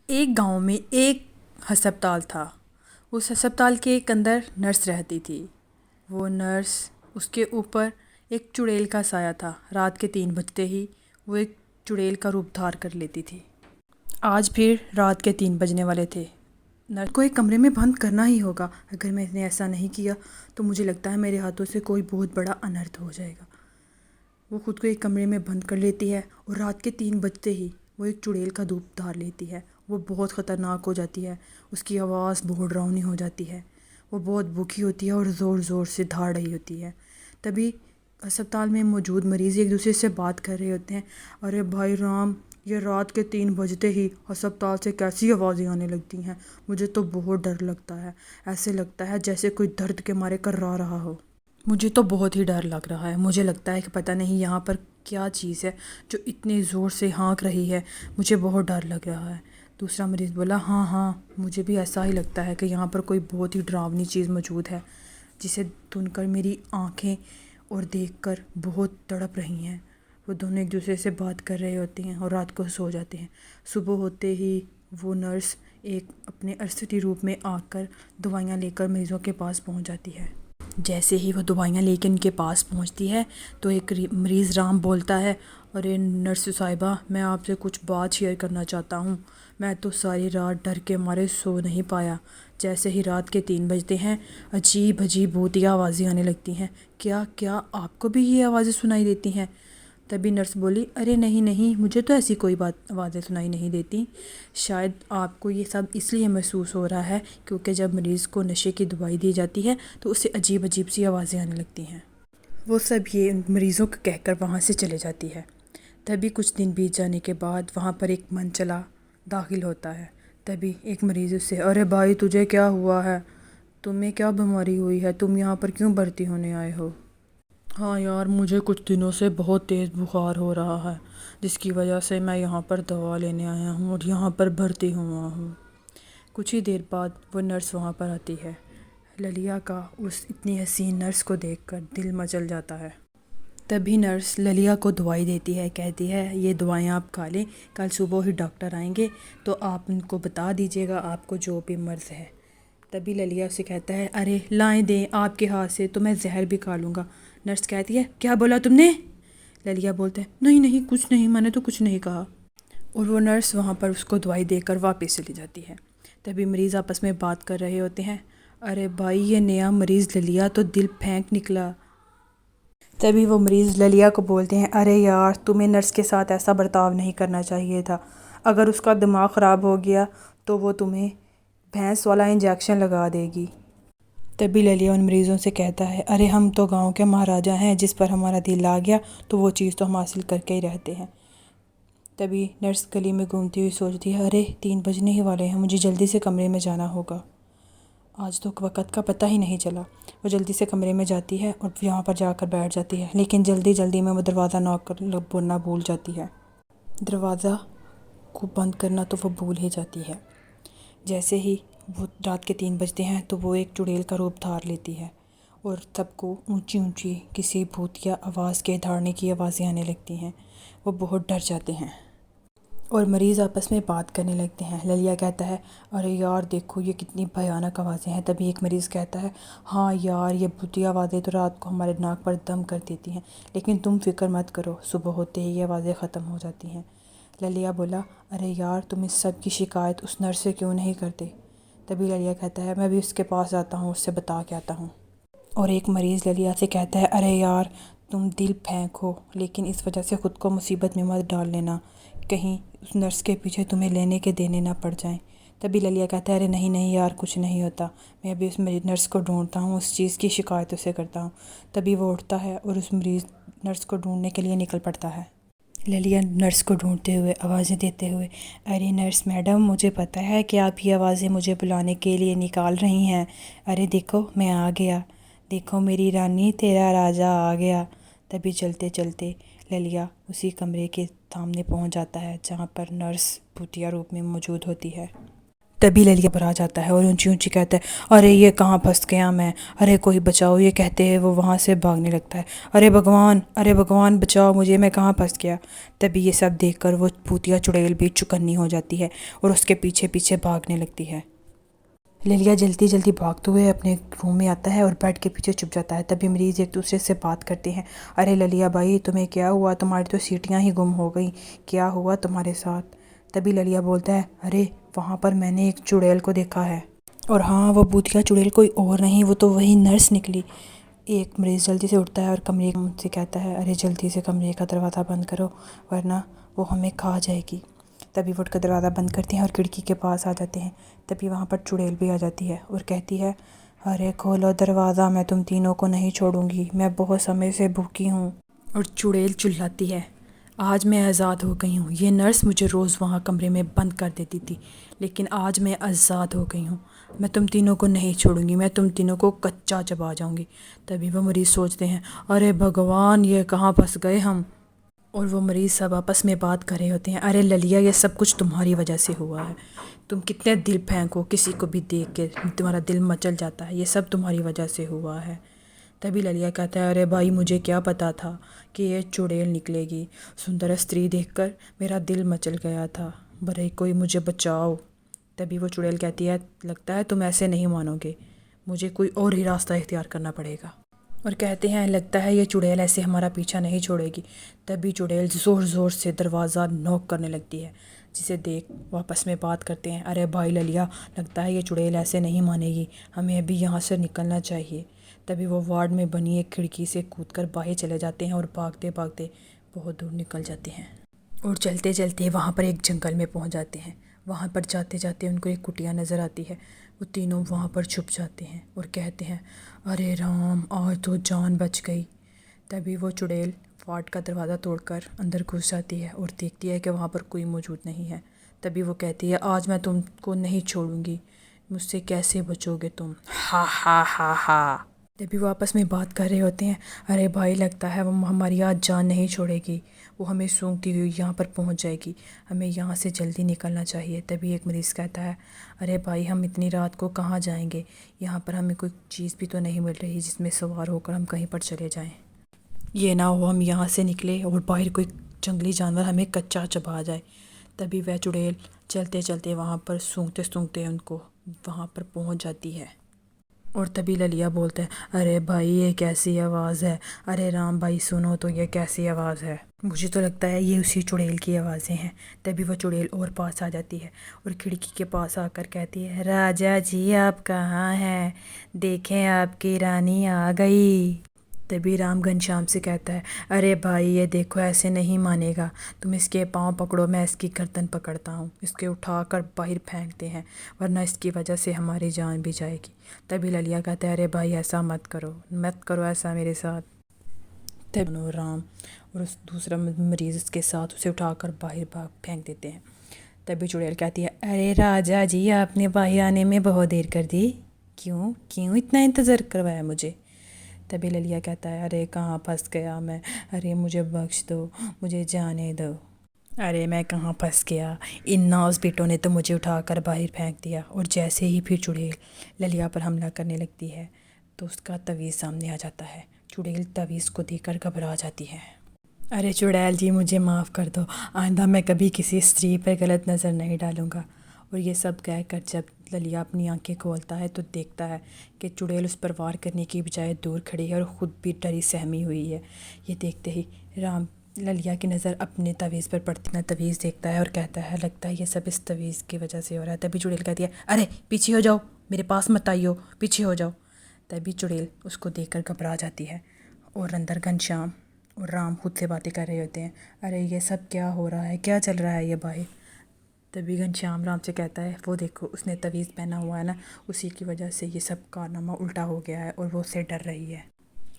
ایک گاؤں میں ایک ہسپتال تھا۔ اس ہسپتال کے ایک اندر نرس رہتی تھی۔ وہ نرس، اس کے اوپر ایک چڑیل کا سایہ تھا۔ رات کے 3 بجتے ہی وہ ایک چڑیل کا روپ دھار کر لیتی تھی۔ آج پھر رات کے 3 بجنے والے تھے۔ نرس کو ایک کمرے میں بند کرنا ہی ہوگا۔ اگر میں نے ایسا نہیں کیا تو مجھے لگتا ہے میرے ہاتھوں سے کوئی بہت بڑا انرتھ ہو جائے گا۔ وہ خود کو ایک کمرے میں بند کر لیتی ہے اور رات کے 3 بجتے ہی وہ ایک چڑیل کا روپ دھار لیتی ہے۔ وہ بہت خطرناک ہو جاتی ہے۔ اس کی آواز بہت ڈراؤنی ہو جاتی ہے۔ وہ بہت بھوکی ہوتی ہے اور زور زور سے دھاڑ رہی ہوتی ہے۔ تبھی ہسپتال میں موجود مریض ایک دوسرے سے بات کر رہے ہوتے ہیں، ارے بھائی رام، یہ رات کے 3 بجتے ہی ہسپتال سے کیسی آوازیں آنے لگتی ہیں؟ مجھے تو بہت ڈر لگتا ہے۔ ایسے لگتا ہے جیسے کوئی درد کے مارے کرا رہا ہو۔ مجھے تو بہت ہی ڈر لگ رہا ہے۔ مجھے لگتا ہے کہ پتہ نہیں یہاں پر کیا چیز ہے جو اتنے زور سے ہانک رہی ہے۔ مجھے بہت ڈر لگ رہا ہے۔ دوسرا مریض بولا، ہاں مجھے بھی ایسا ہی لگتا ہے کہ یہاں پر کوئی بہت ہی ڈراؤنی چیز موجود ہے جسے سن کر میری آنکھیں اور دیکھ کر بہت تڑپ رہی ہیں۔ وہ دونوں ایک دوسرے سے بات کر رہے ہوتے ہیں اور رات کو سو جاتے ہیں۔ صبح ہوتے ہی وہ نرس ایک اپنے ارسٹی روپ میں آ کر دوائیاں لے کر مریضوں کے پاس پہنچ جاتی ہے۔ جیسے ہی وہ دوائیاں لے کے ان کے پاس پہنچتی ہے تو ایک مریض رام بولتا ہے، ارے نرس صاحبہ، میں آپ سے کچھ بات شیئر کرنا چاہتا ہوں۔ میں تو ساری رات ڈر کے مارے سو نہیں پایا۔ جیسے ہی رات کے 3 بجتے ہیں عجیب بھوتیا آوازیں آنے لگتی ہیں۔ کیا آپ کو بھی یہ آوازیں سنائی دیتی ہیں؟ تبھی نرس بولی، ارے نہیں، مجھے تو ایسی کوئی آوازیں سنائی نہیں دیتی۔ شاید آپ کو یہ سب اس لیے محسوس ہو رہا ہے کیونکہ جب مریض کو نشے کی دوائی دی جاتی ہے تو اسے عجیب سی آوازیں آنے لگتی ہیں۔ وہ سب یہ مریضوں کو کہہ کر وہاں سے چلے جاتی ہے۔ تبھی کچھ دن بیت جانے کے بعد وہاں پر ایک منچلا داخل ہوتا ہے۔ تبھی ایک مریض اس سے، ارے بھائی تجھے کیا ہوا ہے؟ تمہیں کیا بیماری ہوئی ہے؟ تم یہاں پر کیوں بھرتی ہونے آئے ہو؟ ہاں یار، مجھے کچھ دنوں سے بہت تیز بخار ہو رہا ہے جس کی وجہ سے میں یہاں پر دوا لینے آیا ہوں اور یہاں پر بھرتی ہوا ہوں۔ کچھ ہی دیر بعد وہ نرس وہاں پر آتی ہے۔ للیا کا اس اتنی حسین نرس کو دیکھ کر دل مچل جاتا ہے۔ تبھی نرس للیا کو دوائی دیتی ہے، کہتی ہے یہ دوائیاں آپ کھا لیں، کل صبح ہی ڈاکٹر آئیں گے تو آپ ان کو بتا دیجیے گا آپ کو جو بھی مرض ہے۔ تبھی للیا اسے کہتا ہے، ارے لائیں دیں آپ کے ہاتھ سے تو میں زہر بھی کھا لوں گا۔ نرس کہتی ہے، کیا بولا تم نے؟ للیا بولتا ہے، نہیں کچھ نہیں، میں نے تو کچھ نہیں کہا۔ اور وہ نرس وہاں پر اس کو دوائی دے کر واپس چلی جاتی ہے۔ تبھی مریض آپس میں بات کر رہے ہوتے ہیں، ارے بھائی یہ نیا مریض للیا تو دل پھینک نکلا۔ تبھی وہ مریض للیا کو بولتے ہیں، ارے یار تمہیں نرس کے ساتھ ایسا برتاؤ نہیں کرنا چاہیے تھا۔ اگر اس کا دماغ خراب ہو گیا تو وہ تمہیں بھینس والا انجیکشن لگا دے گی۔ تبھی للیا ان مریضوں سے کہتا ہے، ارے ہم تو گاؤں کے مہاراجا ہیں، جس پر ہمارا دل آ گیا تو وہ چیز تو ہم حاصل کر کے ہی رہتے ہیں۔ تبھی نرس گلی میں گھومتی ہوئی سوچتی ہے، ارے 3 بجنے ہی والے ہیں، مجھے جلدی سے کمرے میں جانا ہوگا۔ آج تو وقت کا پتہ ہی نہیں چلا۔ وہ جلدی سے کمرے میں جاتی ہے اور یہاں پر جا کر بیٹھ جاتی ہے، لیکن جلدی میں وہ دروازہ نوک کرنا بھول جاتی ہے۔ دروازہ کو بند کرنا تو وہ بھول ہی جاتی ہے۔ جیسے ہی وہ رات کے 3 بجتے ہیں تو وہ ایک چڑیل کا روپ دھار لیتی ہے اور سب کو اونچی کسی بھوتیا آواز کے دھاڑنے کی آوازیں آنے لگتی ہیں۔ وہ بہت ڈر جاتے ہیں اور مریض آپس میں بات کرنے لگتے ہیں۔ للیا کہتا ہے، ارے یار دیکھو یہ کتنی بھیانک آوازیں ہیں۔ تبھی ایک مریض کہتا ہے، ہاں یار یہ بھوتیا آوازیں تو رات کو ہمارے ناک پر دم کر دیتی ہیں، لیکن تم فکر مت کرو، صبح ہوتے ہی یہ آوازیں ختم ہو جاتی ہیں۔ للیا بولا، ارے یار تم اس سب کی شکایت اس نرس سے کیوں نہیں کرتے؟ تبھی للیا کہتا ہے، میں بھی اس کے پاس جاتا ہوں، اس سے بتا کے آتا ہوں۔ اور ایک مریض للیا سے کہتا ہے، ارے یار تم دل پھینکو لیکن اس وجہ سے خود کو مصیبت میں مت ڈال لینا، کہیں اس نرس کے پیچھے تمہیں لینے کے دینے نہ پڑ جائیں۔ تبھی للیا کہتا ہے، ارے نہیں یار کچھ نہیں ہوتا، میں ابھی اس مریض نرس کو ڈھونڈتا ہوں، اس چیز کی شکایت اسے کرتا ہوں۔ تبھی وہ اٹھتا ہے اور اس مریض نرس کو ڈھونڈنے کے لیے نکل پڑتا ہے۔ للیا نرس کو ڈھونڈتے ہوئے آوازیں دیتے ہوئے، ارے نرس میڈم مجھے پتہ ہے کہ آپ یہ آوازیں مجھے بلانے کے لیے نکال رہی ہیں، ارے دیکھو میں آ گیا، دیکھو میری رانی تیرا راجا آ گیا۔ تبھی چلتے للیا اسی کمرے کے سامنے پہنچ جاتا ہے جہاں پر نرس بھوتیا روپ میں موجود ہوتی ہے۔ تبھی للیا پر آ جاتا ہے اور اونچی اونچی کہتا ہے ارے یہ کہاں پھنس گیا میں، ارے کوئی بچاؤ، یہ کہتے ہیں وہ وہاں سے بھاگنے لگتا ہے، ارے بھگوان بچاؤ مجھے، میں کہاں پھنس گیا۔ تبھی یہ سب دیکھ کر وہ بھوتیا چڑیل بھی چکنی ہو جاتی ہے اور اس کے پیچھے پیچھے بھاگنے لگتی ہے۔ للیا جلدی جلدی بھاگتے ہوئے اپنے روم میں آتا ہے اور بیڈ کے پیچھے چھپ جاتا ہے۔ تبھی مریض ایک دوسرے سے بات کرتے ہیں، ارے للیا بھائی تمہیں کیا ہوا، تمہاری تو سیٹیاں ہی گم ہو گئیں، کیا ہوا تمہارے ساتھ؟ تبھی للیا بولتا ہے ارے وہاں پر میں نے ایک چڑیل کو دیکھا ہے، اور ہاں وہ بھوتیا چڑیل کوئی اور نہیں، وہ تو وہی نرس نکلی۔ ایک مریض جلدی سے اٹھتا ہے اور کمرے سے کہتا ہے ارے جلدی سے کمرے کا دروازہ بند کرو ورنہ وہ ہمیں کھا جائے گی۔ تبھی وہ اٹھ کر دروازہ بند کرتے ہیں اور کھڑکی کے پاس آ جاتے ہیں۔ تبھی وہاں پر چڑیل بھی آ جاتی ہے اور کہتی ہے ارے کھولو دروازہ، میں تم تینوں کو نہیں چھوڑوں گی، میں بہت سمے سے بھوکی ہوں۔ اور چڑیل چلاتی ہے آج میں آزاد ہو گئی ہوں، یہ نرس مجھے روز وہاں کمرے میں بند کر دیتی تھی، لیکن آج میں آزاد ہو گئی ہوں، میں تم تینوں کو نہیں چھوڑوں گی، میں تم تینوں کو کچا چبا جاؤں گی۔ تبھی وہ مریض سوچتے ہیں ارے بھگوان یہ کہاں پھنس گئے ہم، اور وہ مریض سب آپس میں بات کر رہے ہوتے ہیں، ارے للیا یہ سب کچھ تمہاری وجہ سے ہوا ہے، تم کتنے دل پھینکو، کسی کو بھی دیکھ کے تمہارا دل مچل جاتا ہے، یہ سب تمہاری وجہ سے ہوا ہے۔ تبھی للیا کہتا ہے ارے بھائی مجھے کیا پتا تھا کہ یہ چڑیل نکلے گی، سندر استری دیکھ کر میرا دل مچل گیا تھا، برے کوئی مجھے بچاؤ۔ تبھی وہ چڑیل کہتی ہے لگتا ہے تم ایسے نہیں مانو گے، مجھے کوئی اور ہی راستہ اختیار کرنا پڑے گا۔ اور کہتے ہیں لگتا ہے یہ چڑیل ایسے ہمارا پیچھا نہیں چھوڑے گی۔ تبھی چڑیل زور زور سے دروازہ نوک کرنے لگتی ہے، جسے دیکھ واپس میں بات کرتے ہیں ارے بھائی للیا لگتا ہے یہ چڑیل ایسے نہیں مانے گی، ہمیں ابھی یہاں سے نکلنا چاہیے۔ تبھی وہ وارڈ میں بنی ایک کھڑکی سے کود کر باہر چلے جاتے ہیں اور بھاگتے بھاگتے بہت دور نکل جاتے ہیں، اور چلتے چلتے وہاں پر ایک جنگل میں پہنچ جاتے ہیں۔ وہاں پر جاتے جاتے ان کو ایک کٹیا نظر آتی ہے، وہ تینوں وہاں پر چھپ جاتے ہیں اور کہتے ہیں ارے رام آج تو جان بچ گئی۔ تبھی وہ چڑیل وارڈ کا دروازہ توڑ کر اندر گھس جاتی ہے اور دیکھتی ہے کہ وہاں پر کوئی موجود نہیں ہے۔ تبھی وہ کہتی ہے آج میں تم کو نہیں چھوڑوں گی، مجھ سے کیسے بچو گے تم، ہا ہا ہا ہا۔ تبھی وہ آپس میں بات کر رہے ہوتے ہیں ارے بھائی لگتا ہے وہ ہماری آج جان نہیں چھوڑے گی، وہ ہمیں سونگتی ہوئی یہاں پر پہنچ جائے گی، ہمیں یہاں سے جلدی نکلنا چاہیے۔ تبھی ایک مریض کہتا ہے ارے بھائی ہم اتنی رات کو کہاں جائیں گے، یہاں پر ہمیں کوئی چیز بھی تو نہیں مل رہی جس میں سوار ہو کر ہم کہیں پر چلے جائیں، یہ نہ ہو ہم یہاں سے نکلے اور باہر کوئی جنگلی جانور ہمیں کچا چبا جائے۔ تبھی وہ چڑیل چلتے چلتے وہاں پر سونگتے سونگتے ان کو وہاں پر پہنچ جاتی ہے، اور تبھی للیا بولتا ہے ارے بھائی یہ کیسی آواز ہے، ارے رام بھائی سنو تو یہ کیسی آواز ہے، مجھے تو لگتا ہے یہ اسی چڑیل کی آوازیں ہیں۔ تبھی وہ چڑیل اور پاس آ جاتی ہے اور کھڑکی کے پاس آ کر کہتی ہے راجا جی آپ کہاں ہیں، دیکھیں آپ کی رانی آ گئی۔ تبھی رام گھنشیام سے کہتا ہے ارے بھائی یہ دیکھو ایسے نہیں مانے گا، تم اس کے پاؤں پکڑو، میں اس کی گردن پکڑتا ہوں، اس کے اٹھا کر باہر پھینکتے ہیں ورنہ اس کی وجہ سے ہماری جان بھی جائے گی۔ تبھی للیا کہتا ہے ارے بھائی ایسا مت کرو ایسا میرے ساتھ۔ تبھی رام اور اس دوسرا مریض اس کے ساتھ اسے اٹھا کر باہر پھینک دیتے ہیں۔ تبھی چڑیل کہتی ہے ارے راجا جی آپ نے باہر آنے میں بہت دیر کر دی، کیوں اتنا انتظار کروایا مجھے؟ تبھی للیا کہتا ہے ارے کہاں پھنس گیا میں، ارے مجھے بخش دو، مجھے جانے دو۔ ارے میں کہاں پھنس گیا، ان ناز بیٹوں نے تو مجھے اٹھا کر باہر پھینک دیا۔ اور جیسے ہی پھر چڑیل للیا پر حملہ کرنے لگتی ہے تو اس کا تویز سامنے آ جاتا ہے، چڑیل تویز کو دیکھ کر گھبرا جاتی ہے، ارے چڑیل جی مجھے معاف کر دو، آئندہ میں کبھی کسی استری پر غلط نظر نہیں ڈالوں گا۔ اور یہ سب کہہ کر جب للیا اپنی آنکھیں کھولتا ہے تو دیکھتا ہے کہ چڑیل اس پر وار کرنے کی بجائے دور کھڑی ہے اور خود بھی ڈری سہمی ہوئی ہے۔ یہ دیکھتے ہی للیا کی نظر اپنے تویز پر پڑتی ہے، تویز دیکھتا ہے اور کہتا ہے لگتا ہے یہ سب اس تویز کی وجہ سے ہو رہا ہے۔ تبھی چڑیل کہتی ہے ارے پیچھے ہو جاؤ، میرے پاس مت آئیو، پیچھے ہو جاؤ۔ تبھی چڑیل اس کو دیکھ کر گھبرا جاتی ہے، اور اندر گھنشیام اور رام خود سے باتیں کر رہے ہوتے ہیں ارے یہ سب کیا ہو رہا ہے، کیا چل رہا ہے یہ باہر؟ تبھی گھنشیام رام سے کہتا ہے وہ دیکھو اس نے تویز پہنا ہوا ہے نا، اسی کی وجہ سے یہ سب کارنامہ الٹا ہو گیا ہے اور وہ اس سے ڈر رہی ہے۔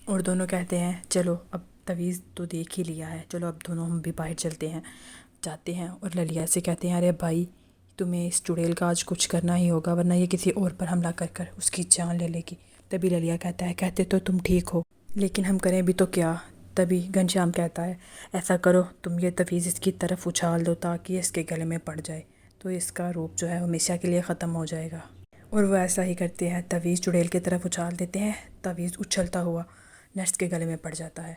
اور دونوں کہتے ہیں چلو اب تویز تو دیکھ ہی لیا ہے، چلو اب دونوں ہم بھی باہر چلتے ہیں، جاتے ہیں اور للیا سے کہتے ہیں ارے بھائی تمہیں اس چڑیل کا آج کچھ کرنا ہی ہوگا ورنہ یہ کسی اور پر حملہ کر کر اس کی جان لے لے گی۔ تبھی للیا کہتا ہے کہتے تو تم ٹھیک ہو لیکن ہم کریں بھی تو کیا؟ تبھی گھنشیام کہتا ہے ایسا کرو تم یہ تویز اس کی طرف اچھال دو تاکہ اس کے گلے میں پڑ جائے۔ تو اس کا روپ جو ہے ہمیشہ کے لیے ختم ہو جائے گا۔ اور وہ ایسا ہی کرتے ہیں، تعویذ چڑیل کی طرف اچھال دیتے ہیں، تعویذ اچھلتا ہوا نرس کے گلے میں پڑ جاتا ہے،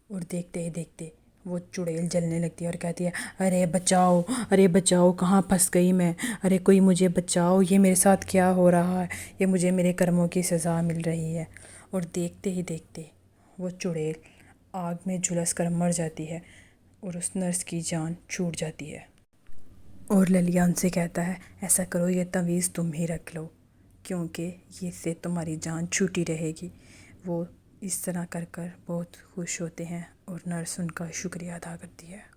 اور دیکھتے ہی دیکھتے وہ چڑیل جلنے لگتی ہے اور کہتی ہے ارے بچاؤ، ارے بچاؤ، کہاں پھنس گئی میں، ارے کوئی مجھے بچاؤ، یہ میرے ساتھ کیا ہو رہا ہے، یہ مجھے میرے کرموں کی سزا مل رہی ہے۔ اور دیکھتے ہی دیکھتے وہ چڑیل آگ میں جھلس کر مر جاتی ہے اور اس نرس کی جان چھوٹ جاتی ہے۔ اور للیا ان سے کہتا ہے ایسا کرو، یہ تعویذ تم ہی رکھ لو کیونکہ یہ سے تمہاری جان چھوٹی رہے گی۔ وہ اس طرح کر کر بہت خوش ہوتے ہیں اور نرس ان کا شکریہ ادا کرتی ہے۔